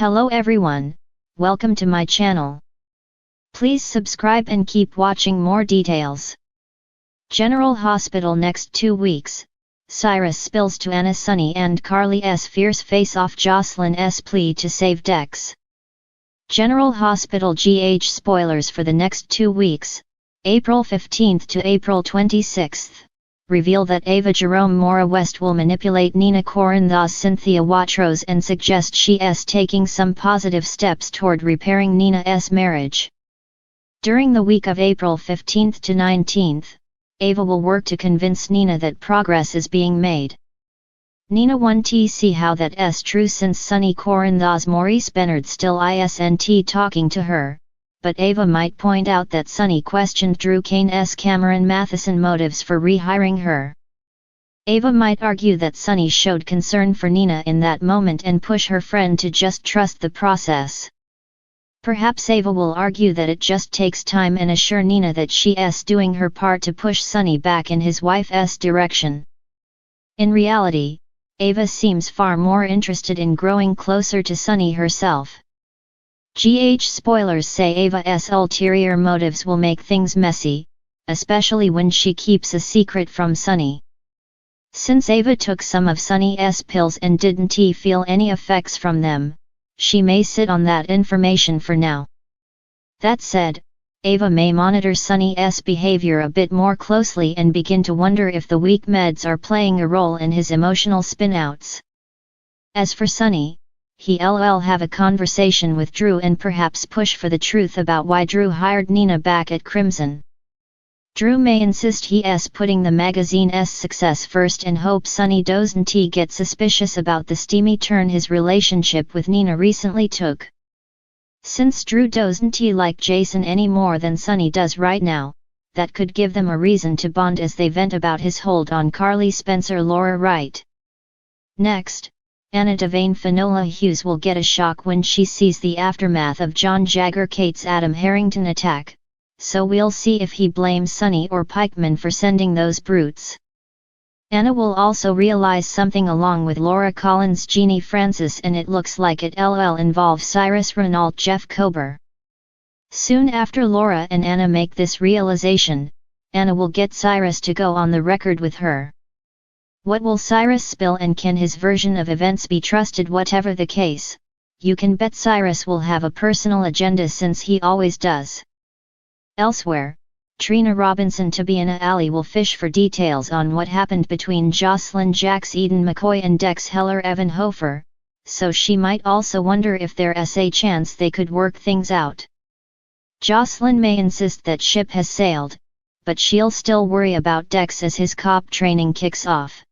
Hello everyone, welcome to my channel. Please subscribe and keep watching more details. General Hospital next 2 weeks, Cyrus spills to Anna Sonny and Carly's fierce face-off Joselyn's plea to save Dex. General Hospital GH spoilers for the next 2 weeks, April 15 to April 26, reveal that Ava Jerome Mora West will manipulate Nina Corinthos Cynthia Watros and suggest she's taking some positive steps toward repairing Nina's marriage. During the week of April 15 to 19, Ava will work to convince Nina that progress is being made. Nina wants to see how that's true since Sonny Corinthos Maurice Bernard still isn't talking to her, but Ava might point out that Sonny questioned Drew Kane's Cameron Matheson motives for rehiring her. Ava might argue that Sonny showed concern for Nina in that moment and push her friend to just trust the process. Perhaps Ava will argue that it just takes time and assure Nina that she's doing her part to push Sonny back in his wife's direction. In reality, Ava seems far more interested in growing closer to Sonny herself. GH spoilers say Ava's ulterior motives will make things messy, especially when she keeps a secret from Sonny. Since Ava took some of Sonny's pills and didn't feel any effects from them, she may sit on that information for now. That said, Ava may monitor Sonny's behavior a bit more closely and begin to wonder if the weak meds are playing a role in his emotional spinouts. As for Sonny, he'll have a conversation with Drew and perhaps push for the truth about why Drew hired Nina back at Crimson. Drew may insist he's putting the magazine's success first and hope Sonny doesn't get suspicious about the steamy turn his relationship with Nina recently took. Since Drew doesn't like Jason any more than Sonny does right now, that could give them a reason to bond as they vent about his hold on Carly Spencer Laura Wright. Next, Anna Devane Finola Hughes will get a shock when she sees the aftermath of John Jagger Cates' Adam Harrington attack, so we'll see if he blames Sonny or Pikeman for sending those brutes. Anna will also realize something along with Laura Collins Jeannie Francis, and it looks like it'll involve Cyrus Renault Jeff Kober. Soon after Laura and Anna make this realization, Anna will get Cyrus to go on the record with her. What will Cyrus spill, and can his version of events be trusted? Whatever the case, you can bet Cyrus will have a personal agenda since he always does. Elsewhere, Trina Robinson Tabiana Ali will fish for details on what happened between Joselyn Jax Eden McCoy and Dex Heller Evan Hofer, so she might also wonder if there's a chance they could work things out. Joselyn may insist that ship has sailed, but she'll still worry about Dex as his cop training kicks off.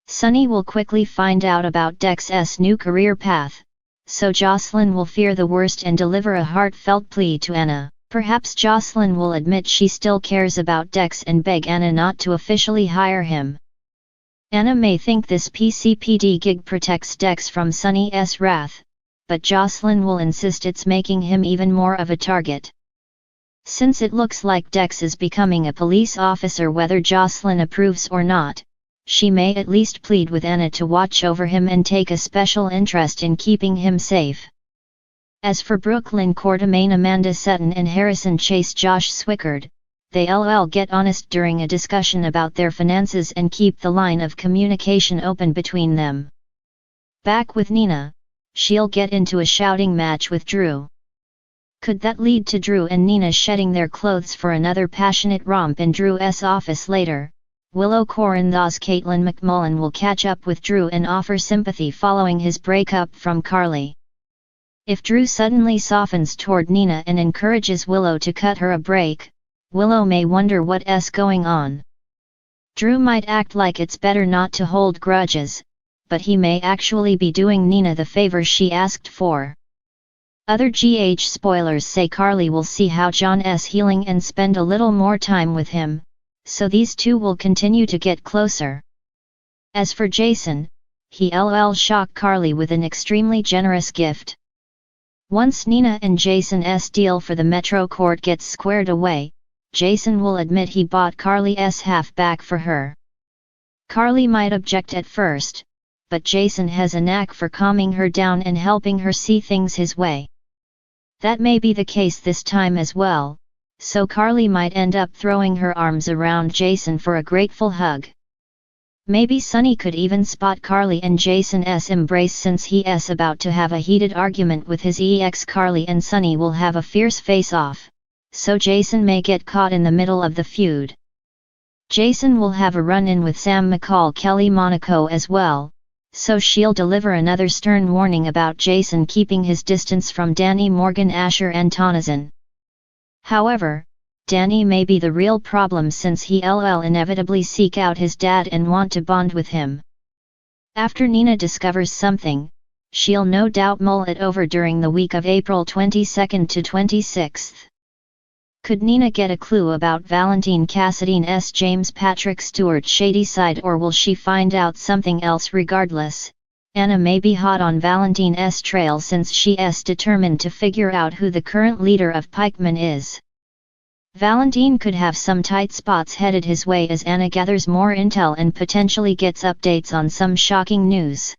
Sonny will quickly find out about Dex's new career path, so Joselyn will fear the worst and deliver a heartfelt plea to Anna. Perhaps Joselyn will admit she still cares about Dex and beg Anna not to officially hire him. Anna may think this PCPD gig protects Dex from Sonny's wrath, but Joselyn will insist it's making him even more of a target. Since it looks like Dex is becoming a police officer whether Joselyn approves or not, she may at least plead with Anna to watch over him and take a special interest in keeping him safe. As for Brooklyn Quartermain Amanda Sutton and Harrison Chase Josh Swickard, they'll get honest during a discussion about their finances and keep the line of communication open between them. Back with Nina, she'll get into a shouting match with Drew. Could that lead to Drew and Nina shedding their clothes for another passionate romp in Drew's office later? Willow Corinthos Caitlin McMullen will catch up with Drew and offer sympathy following his breakup from Carly. If Drew suddenly softens toward Nina and encourages Willow to cut her a break, Willow may wonder what's going on. Drew might act like it's better not to hold grudges, but he may actually be doing Nina the favor she asked for. Other GH spoilers say Carly will see how John's healing and spend a little more time with him, so these two will continue to get closer. As for Jason, he'll shock Carly with an extremely generous gift. Once Nina and Jason's deal for the Metro Court gets squared away, Jason will admit he bought Carly's half back for her. Carly might object at first, but Jason has a knack for calming her down and helping her see things his way. That may be the case this time as well, so Carly might end up throwing her arms around Jason for a grateful hug. Maybe Sonny could even spot Carly and Jason's embrace since he's about to have a heated argument with his ex. Carly and Sonny will have a fierce face-off, so Jason may get caught in the middle of the feud. Jason will have a run-in with Sam McCall Kelly Monaco as well, so she'll deliver another stern warning about Jason keeping his distance from Danny Morgan Asher and Tonizon. However, Danny may be the real problem since he'll inevitably seek out his dad and want to bond with him. After Nina discovers something, she'll no doubt mull it over during the week of April 22nd to 26th. Could Nina get a clue about Valentine Cassidy's James Patrick Stewart shady side, or will she find out something else? Regardless, Anna may be hot on Valentine's trail since she's determined to figure out who the current leader of pikemen is. Valentine could have some tight spots headed his way as Anna gathers more intel and potentially gets updates on some shocking news.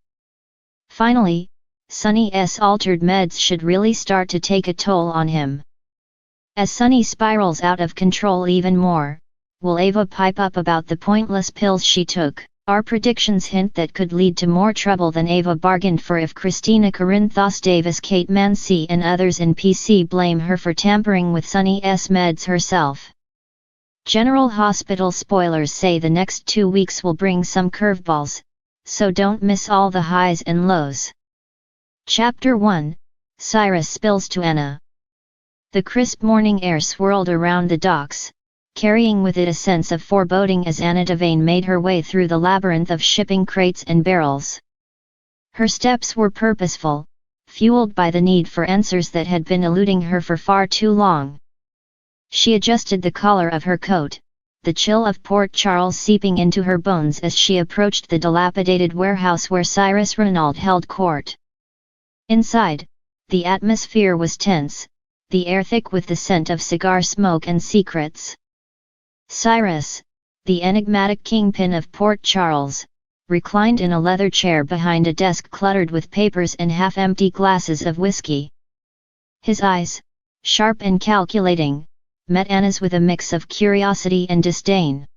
Finally, Sonny's altered meds should really start to take a toll on him. As Sonny spirals out of control even more, will Ava pipe up about the pointless pills she took? Our predictions hint that could lead to more trouble than Ava bargained for if Christina Corinthos Davis, Kate Mansi and others in PC blame her for tampering with Sonny's meds herself. General Hospital spoilers say the next 2 weeks will bring some curveballs, so don't miss all the highs and lows. Chapter 1, Cyrus spills to Anna. The crisp morning air swirled around the docks, carrying with it a sense of foreboding as Anna Devane made her way through the labyrinth of shipping crates and barrels. Her steps were purposeful, fueled by the need for answers that had been eluding her for far too long. She adjusted the collar of her coat, the chill of Port Charles seeping into her bones as she approached the dilapidated warehouse where Cyrus Renault held court. Inside, the atmosphere was tense, the air thick with the scent of cigar smoke and secrets. Cyrus, the enigmatic kingpin of Port Charles, reclined in a leather chair behind a desk cluttered with papers and half-empty glasses of whiskey. His eyes, sharp and calculating, met Anna's with a mix of curiosity and disdain.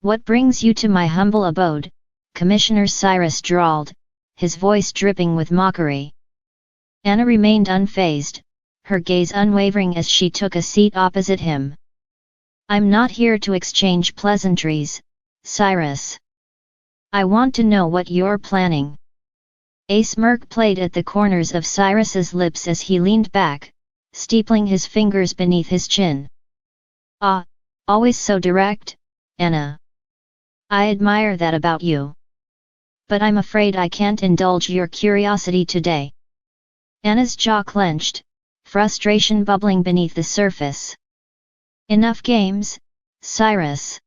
"What brings you to my humble abode, Commissioner?" Cyrus drawled, his voice dripping with mockery. Anna remained unfazed, her gaze unwavering as she took a seat opposite him. "I'm not here to exchange pleasantries, Cyrus. I want to know what you're planning." A smirk played at the corners of Cyrus's lips as he leaned back, steepling his fingers beneath his chin. "Ah, always so direct, Anna. I admire that about you. But I'm afraid I can't indulge your curiosity today." Anna's jaw clenched, frustration bubbling beneath the surface. "Enough games, Cyrus.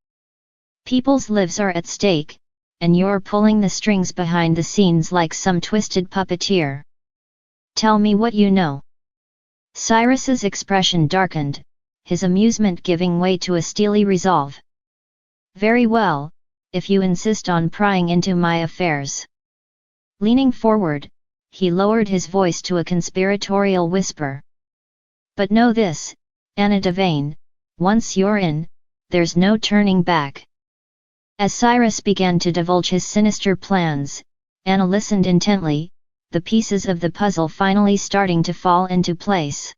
People's lives are at stake, and you're pulling the strings behind the scenes like some twisted puppeteer. Tell me what you know." Cyrus's expression darkened, his amusement giving way to a steely resolve. "Very well, if you insist on prying into my affairs." Leaning forward, he lowered his voice to a conspiratorial whisper. "But know this, Anna Devane, once you're in, there's no turning back." As Cyrus began to divulge his sinister plans, Anna listened intently, the pieces of the puzzle finally starting to fall into place.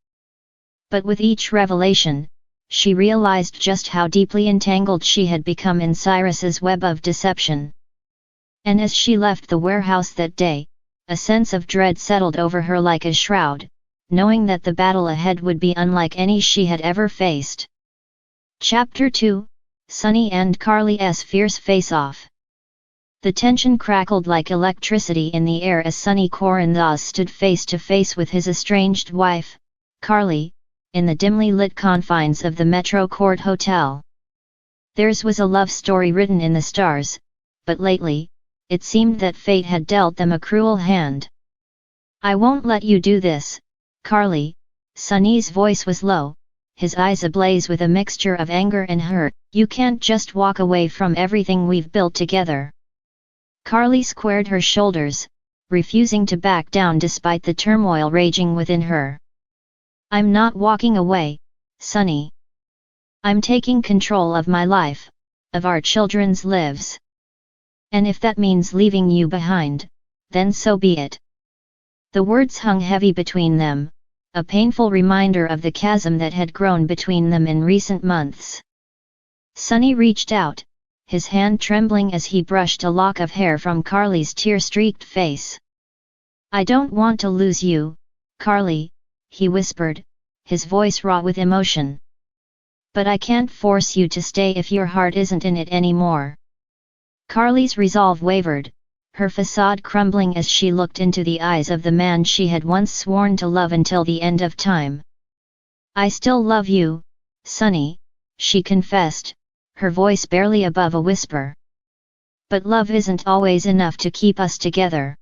But with each revelation, she realized just how deeply entangled she had become in Cyrus's web of deception. And as she left the warehouse that day, a sense of dread settled over her like a shroud, knowing that the battle ahead would be unlike any she had ever faced. Chapter 2, Sonny and Carly's Fierce Face-Off. The tension crackled like electricity in the air as Sonny Corinthos stood face to face with his estranged wife, Carly, in the dimly lit confines of the Metro Court Hotel. Theirs was a love story written in the stars, but lately, it seemed that fate had dealt them a cruel hand. "I won't let you do this, Carly." Sonny's voice was low, his eyes ablaze with a mixture of anger and hurt. "You can't just walk away from everything we've built together. Carly squared her shoulders, refusing to back down despite the turmoil raging within her. I'm not walking away, Sonny. I'm taking control of my life, of our children's lives. And if that means leaving you behind, then so be it. The words hung heavy between them, a painful reminder of the chasm that had grown between them in recent months. Sonny reached out, his hand trembling as he brushed a lock of hair from Carly's tear-streaked face. I don't want to lose you, Carly, he whispered, his voice raw with emotion. But I can't force you to stay if your heart isn't in it anymore. Carly's resolve wavered, her facade crumbling as she looked into the eyes of the man she had once sworn to love until the end of time. I still love you, Sonny, she confessed, her voice barely above a whisper. But love isn't always enough to keep us together.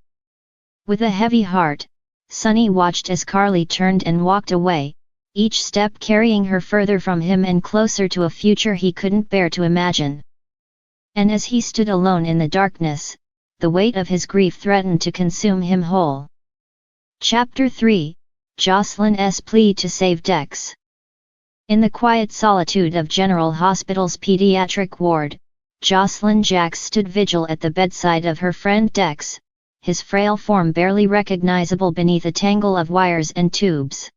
With a heavy heart, Sonny watched as Carly turned and walked away, each step carrying her further from him and closer to a future he couldn't bear to imagine. And as he stood alone in the darkness, the weight of his grief threatened to consume him whole. Chapter 3, Joselyn's plea to save Dex. In the quiet solitude of General Hospital's pediatric ward, Joselyn Jacks stood vigil at the bedside of her friend Dex, his frail form barely recognizable beneath a tangle of wires and tubes.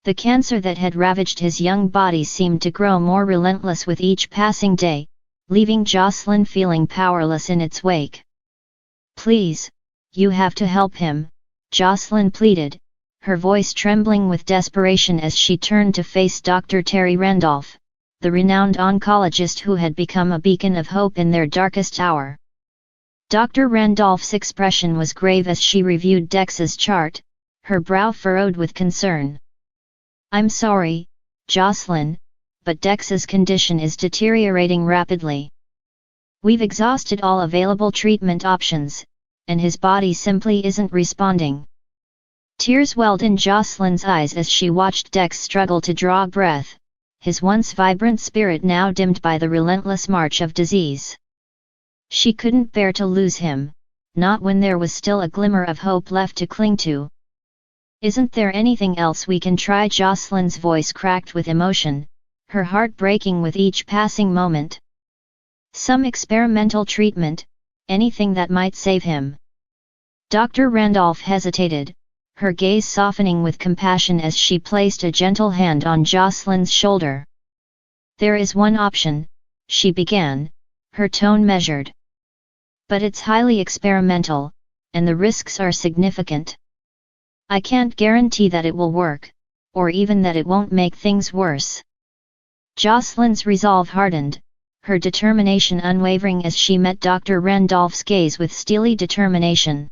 The cancer that had ravaged his young body seemed to grow more relentless with each passing day, leaving Joselyn feeling powerless in its wake. Please, you have to help him, Joselyn pleaded, her voice trembling with desperation as she turned to face Dr. Terry Randolph, the renowned oncologist who had become a beacon of hope in their darkest hour. Dr. Randolph's expression was grave as she reviewed Dex's chart, her brow furrowed with concern. I'm sorry, Joselyn, but Dex's condition is deteriorating rapidly. We've exhausted all available treatment options, and his body simply isn't responding. Tears welled in Joselyn's eyes as she watched Dex struggle to draw breath, his once vibrant spirit now dimmed by the relentless march of disease. She couldn't bear to lose him, not when there was still a glimmer of hope left to cling to. Isn't there anything else we can try? Joselyn's voice cracked with emotion, her heart breaking with each passing moment. Some experimental treatment, anything that might save him. Dr. Randolph hesitated, her gaze softening with compassion as she placed a gentle hand on Joselyn's shoulder. There is one option, she began, her tone measured. But it's highly experimental, and the risks are significant. I can't guarantee that it will work, or even that it won't make things worse. Joselyn's resolve hardened, her determination unwavering as she met Dr. Randolph's gaze with steely determination.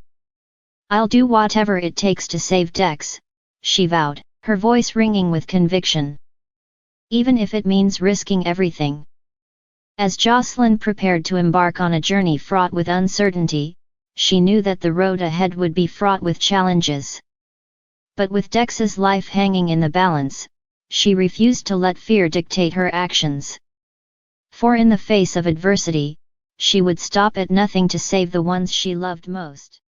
I'll do whatever it takes to save Dex, she vowed, her voice ringing with conviction. Even if it means risking everything. As Joselyn prepared to embark on a journey fraught with uncertainty, she knew that the road ahead would be fraught with challenges. But with Dex's life hanging in the balance, she refused to let fear dictate her actions. For in the face of adversity, she would stop at nothing to save the ones she loved most.